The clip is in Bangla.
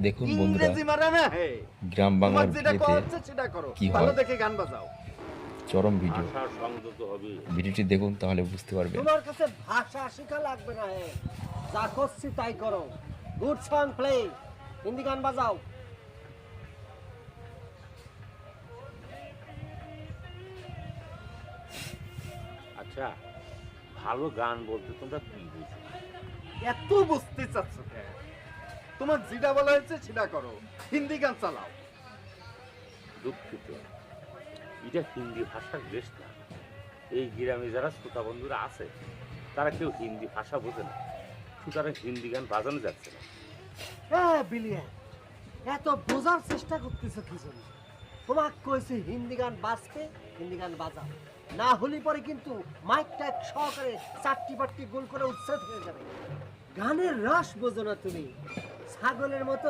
দেখুন বন্ধুরা, ইংরেজি মারা না হে গ্রাম তোমার বাংলার যেটা বিয়েতে করছে সেটা করো কি ভালো হয়, দেখে গান বাজাও চরম ভিডিও। ভাষার সংযত হবে। ভিডিওটি দেখুন, তাহলে বুঝতে পারবেন। তোমার কাছে ভাষা শেখা লাগবে না হে, যা করছি তাই করো। গুড সং প্লে, হিন্দি গান বাজাও। আচ্ছা, ভালো গান বলতে তোমরা কি বুঝো? এত বুঝতে চাচ্ছ কেন? তোমার যেটা বলা হয়েছে সেটা করো, হিন্দি গান চালাও। দুঃখিত, এটা হিন্দি ভাষার দেশ না। এই গ্রামে যারা শ্রোতা বন্ধুরা আছে তারা কেউ হিন্দি ভাষা বোঝে না, সুতরাং হিন্দি গান বাজানো যাচ্ছে না। হ্যাঁ বিলিয়ন, এত বোঝার চেষ্টা করতেছো কি জন্য? তোমাকে কইছি হিন্দি গান বাজতে, হিন্দি গান বাজাও। না হলে পরে কিন্তু মাইক টাইক সহকারে চারটি পাট্টি গোল করে উচ্ছেদ হয়ে যাবে। গানের রস বোঝো না তুমি, ছাগলের মতো